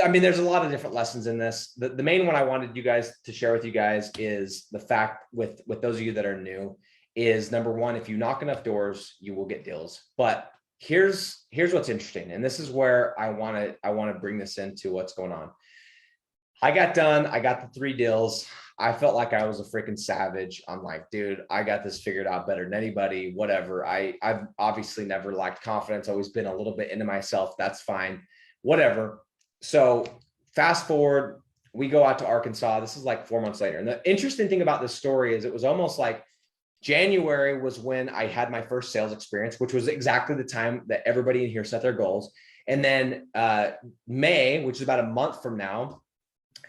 I mean, there's a lot of different lessons in this. The main one I wanted you guys to share with you guys is the fact with those of you that are new is number one, if you knock enough doors, you will get deals. But here's what's interesting. And this is where I want to bring this into what's going on. I got done. I got the 3 deals. I felt like I was a freaking savage. I'm like, dude, I got this figured out better than anybody, whatever. I've obviously never lacked confidence, always been a little bit into myself. That's fine, whatever. So fast forward, we go out to Arkansas. This is like 4 months later. And the interesting thing about this story is it was almost like January was when I had my first sales experience, which was exactly the time that everybody in here set their goals. And then May, which is about a month from now,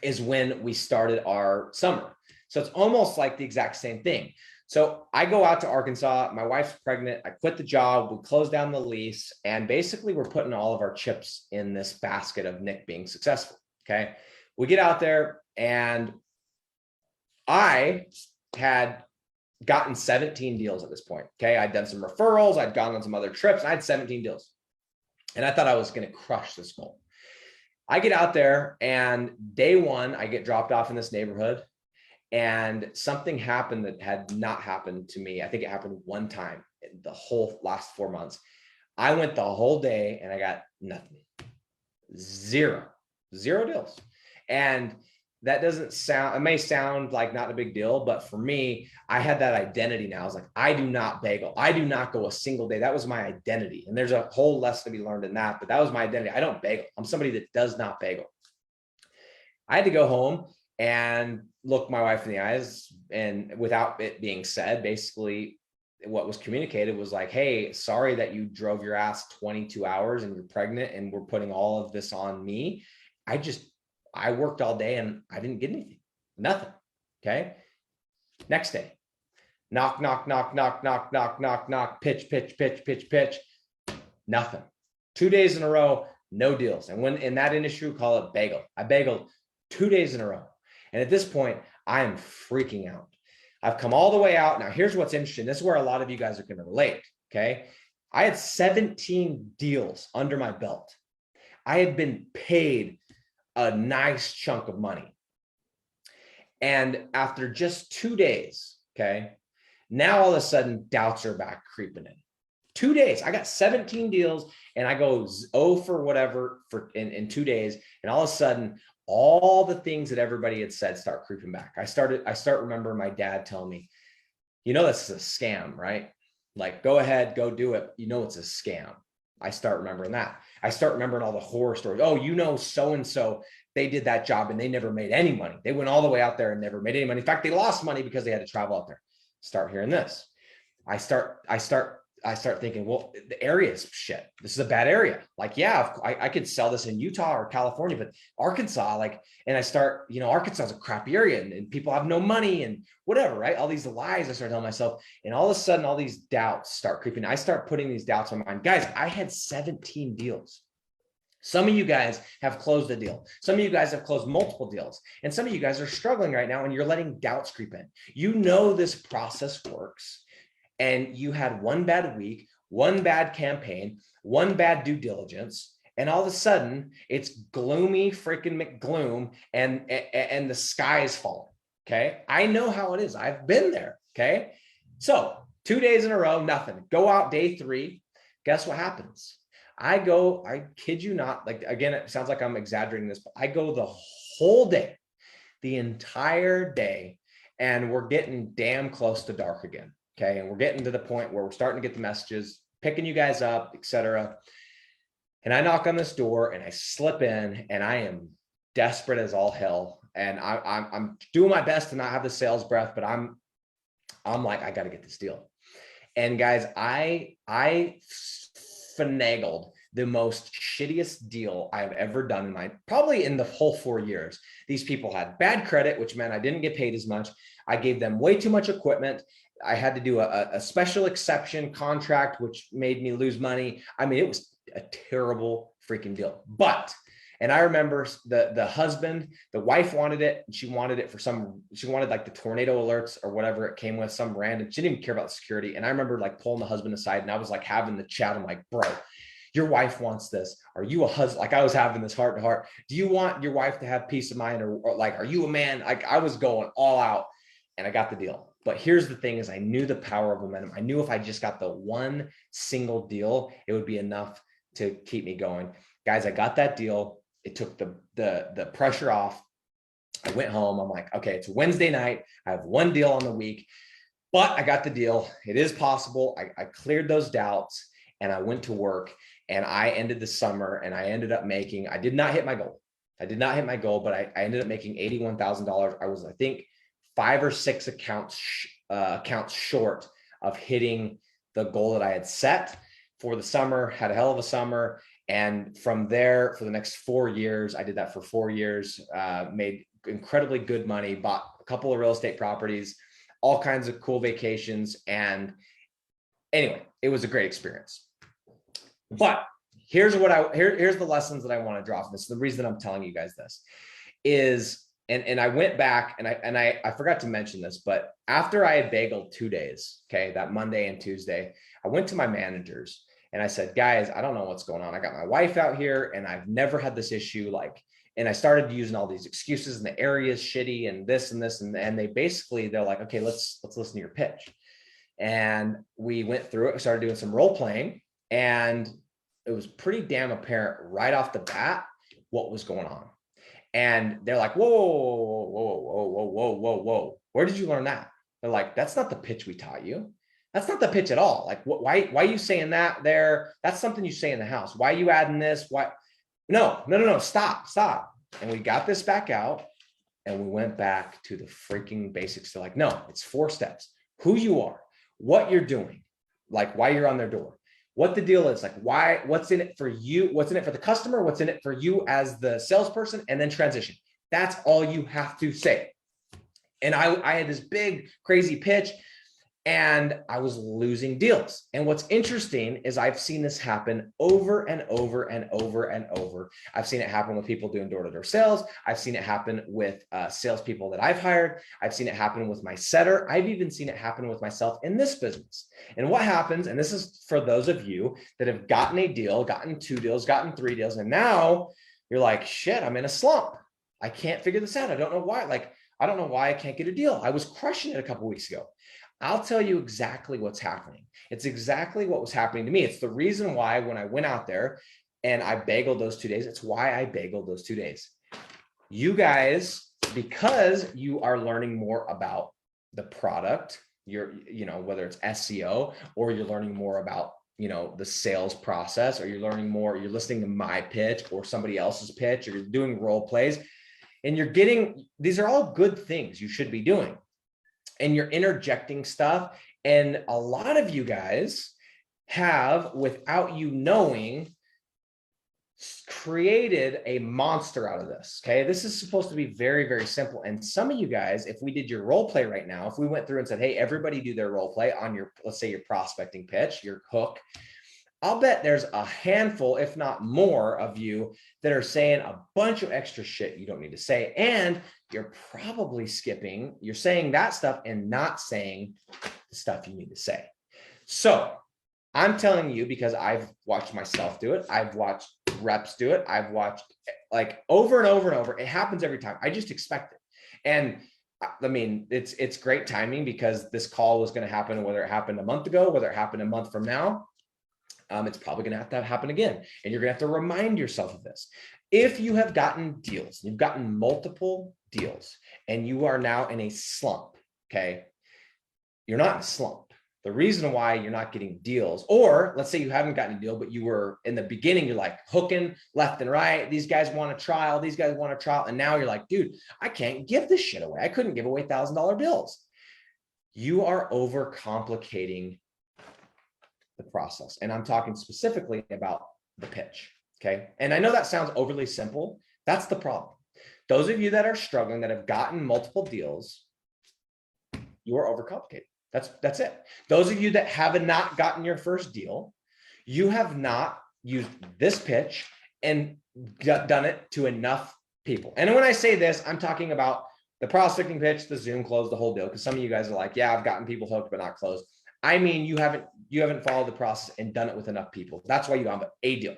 is when we started our summer. So it's almost like the exact same thing. So I go out to Arkansas, my wife's pregnant, I quit the job, we close down the lease, and basically we're putting all of our chips in this basket of Nick being successful, okay? We get out there and I had gotten 17 deals at this point, okay? I'd done some referrals, I'd gone on some other trips, and I had 17 deals. And I thought I was gonna crush this goal. I get out there and day one, I get dropped off in this neighborhood and something happened that had not happened to me. I think it happened one time in the whole last 4 months. I went the whole day and I got nothing, zero deals. And that doesn't sound, it may sound like not a big deal, but for me, I had that identity now. I was like, I do not bagel. I do not go a single day. That was my identity. And there's a whole lesson to be learned in that, but that was my identity. I don't bagel. I'm somebody that does not bagel. I had to go home and look my wife in the eyes, and without it being said, basically what was communicated was like, hey, sorry that you drove your ass 22 hours and you're pregnant and we're putting all of this on me. I worked all day and I didn't get anything, nothing. Okay. Next day, knock, knock, knock, knock, knock, knock, knock, knock, pitch, nothing. 2 days in a row, no deals. And when in that industry, we call it bagel. I bageled 2 days in a row. And at this point, I am freaking out. I've come all the way out. Now, here's what's interesting. This is where a lot of you guys are going to relate. Okay. I had 17 deals under my belt. I had been paid a nice chunk of money. And after just 2 days, okay, now all of a sudden doubts are back creeping in. 2 days, I got 17 deals and I go 0 for whatever in 2 days. And all of a sudden, all the things that everybody had said start creeping back. I start remembering my dad telling me, you know, this is a scam, right? Like, go ahead, go do it. You know, it's a scam. I start remembering that. I start remembering all the horror stories. Oh, you know, so-and-so, they did that job and they never made any money. They went all the way out there and never made any money. In fact, they lost money because they had to travel out there. Start hearing this. I start thinking, well, the area is shit. This is a bad area. Like, yeah, I could sell this in Utah or California, but Arkansas, like, and I start, you know, Arkansas is a crappy area and people have no money and whatever, right? All these lies I start telling myself. And all of a sudden, all these doubts start creeping. I start putting these doubts in my mind. Guys, I had 17 deals. Some of you guys have closed a deal. Some of you guys have closed multiple deals. And some of you guys are struggling right now and you're letting doubts creep in. You know this process works. And you had one bad week, one bad campaign, one bad due diligence, and all of a sudden it's gloomy freaking McGloom and the sky is falling. Okay. I know how it is. I've been there. Okay. So 2 days in a row, nothing. Go out day 3. Guess what happens? I kid you not, like, again, it sounds like I'm exaggerating this, but I go the whole day, the entire day, and we're getting damn close to dark again. Okay. And we're getting to the point where we're starting to get the messages, picking you guys up, etc. And I knock on this door and I slip in and I am desperate as all hell. And I'm doing my best to not have the sales breath, but I'm like, I got to get this deal. And guys, I finagled the most shittiest deal I've ever done probably in the whole 4 years. These people had bad credit, which meant I didn't get paid as much. I gave them way too much equipment. I had to do a special exception contract, which made me lose money. I mean, it was a terrible freaking deal. And I remember the husband, the wife wanted it. And she wanted it for she wanted like the tornado alerts or whatever it came with, some random, she didn't even care about the security. And I remember like pulling the husband aside and I was like having the chat. I'm like, bro, Your wife wants this. Are you a husband? Like I was having this heart to heart. Do you want your wife to have peace of mind, or like, are you a man? Like I was going all out and I got the deal. But here's the thing is I knew the power of momentum. I knew if I just got the one single deal, it would be enough to keep me going. Guys, I got that deal. It took the pressure off. I went home. I'm like, okay, it's Wednesday night. I have one deal on the week, but I got the deal. It is possible. I cleared those doubts and I went to work and I ended the summer and I ended up making, I did not hit my goal. I did not hit my goal, but I ended up making $81,000. I was, I think, 5 or 6 accounts short of hitting the goal that I had set for the summer. Had a hell of a summer. And from there, for the next 4 years, I did that for 4 years, made incredibly good money, bought a couple of real estate properties, all kinds of cool vacations. And anyway, it was a great experience. But here's here's the lessons that I want to draw from this. The reason I'm telling you guys this is, and I went back and I forgot to mention this, but after I had bageled 2 days, okay, that Monday and Tuesday, I went to my managers and I said, guys, I don't know what's going on. I got my wife out here and I've never had this issue. Like, and I started using all these excuses and the area is shitty and this and this. And they basically, they're like, okay, let's listen to your pitch. And we went through it. We started doing some role playing and it was pretty damn apparent right off the bat what was going on. And they're like, whoa, whoa, whoa, whoa, whoa, whoa, whoa, whoa. Where did you learn that? They're like, that's not the pitch we taught you. That's not the pitch at all. Like, why are you saying that there? That's something you say in the house. Why are you adding this? Why? No, stop. And we got this back out and we went back to the freaking basics. They're like, no, it's 4 steps. Who you are, what you're doing, like why you're on their door, what the deal is, like why, what's in it for you, what's in it for the customer, what's in it for you as the salesperson, and then transition. That's all you have to say. And I had this big, crazy pitch and I was losing deals. And what's interesting is I've seen this happen over and over and over and over. I've seen it happen with people doing door-to-door sales. I've seen it happen with salespeople that I've hired. I've seen it happen with my setter. I've even seen it happen with myself in this business. And what happens, and this is for those of you that have gotten a deal, gotten 2 deals, gotten 3 deals, and now you're like, shit, I'm in a slump. I can't figure this out. I don't know why. Like, I don't know why I can't get a deal. I was crushing it a couple of weeks ago. I'll tell you exactly what's happening. It's exactly what was happening to me. It's the reason why when I went out there and I bageled those 2 days, it's why I bageled those 2 days. You guys, because you are learning more about the product, whether it's SEO or you're learning more about, the sales process, or you're learning more, you're listening to my pitch or somebody else's pitch, or you're doing role plays and you're getting, these are all good things you should be doing. And you're interjecting stuff. And a lot of you guys have, without you knowing, created a monster out of this. Okay. This is supposed to be very, very simple. And some of you guys, if we did your role play right now, if we went through and said, hey, everybody do their role play on your, let's say your prospecting pitch, your hook, I'll bet there's a handful, if not more, of you that are saying a bunch of extra shit you don't need to say. And you're probably skipping, you're saying that stuff and not saying the stuff you need to say. So I'm telling you, because I've watched myself do it. I've watched reps do it. I've watched like over and over and over. It happens every time. I just expect it. And I mean, it's great timing because this call was going to happen, whether it happened a month ago, whether it happened a month from now. It's probably going to have happen again. And you're going to have to remind yourself of this. If you have gotten deals, you've gotten multiple deals, and you are now in a slump, okay? You're not in a slump. The reason why you're not getting deals, or let's say you haven't gotten a deal, but you were in the beginning, you're like hooking left and right. These guys want a trial. These guys want a trial. And now you're like, dude, I can't give this shit away. I couldn't give away $1,000 bills. You are overcomplicating the process. And I'm talking specifically about the pitch. Okay. And I know that sounds overly simple. That's the problem. Those of you that are struggling, that have gotten multiple deals, you are overcomplicated. That's it. Those of you that have not gotten your first deal, you have not used this pitch and done it to enough people. And when I say this, I'm talking about the prospecting pitch, the Zoom close, the whole deal. Because some of you guys are like, yeah, I've gotten people hooked, but not closed. I mean, you haven't followed the process and done it with enough people. That's why you have a deal.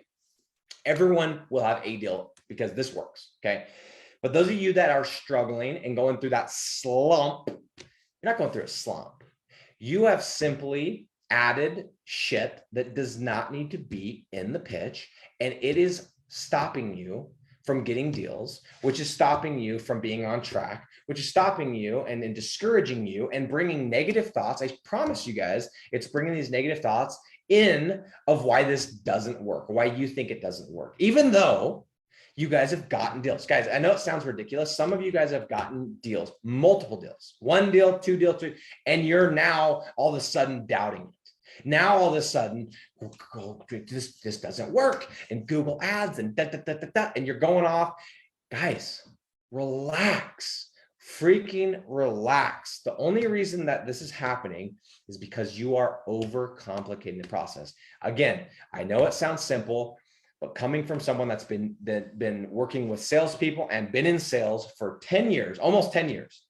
Everyone will have a deal because this works. Okay. But those of you that are struggling and going through that slump, you're not going through a slump. You have simply added shit that does not need to be in the pitch, and it is stopping you from getting deals, which is stopping you from being on track, which is stopping you and discouraging you and bringing negative thoughts. I promise you guys, it's bringing these negative thoughts in of why this doesn't work, why you think it doesn't work, even though you guys have gotten deals. Guys, I know it sounds ridiculous. Some of you guys have gotten deals, multiple deals, 1 deal, 2 deals, 3, and you're now all of a sudden doubting it. Now all of a sudden, this doesn't work, and Google Ads and and you're going off. Guys, relax, freaking relax. The only reason that this is happening is because you are overcomplicating the process. Again, I know it sounds simple, but coming from someone that's been working with salespeople and been in sales for 10 years, almost 10 years,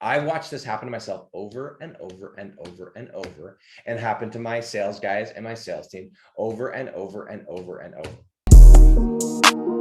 I watched this happen to myself over and over and over and over, and happen to my sales guys and my sales team over and over and over and over.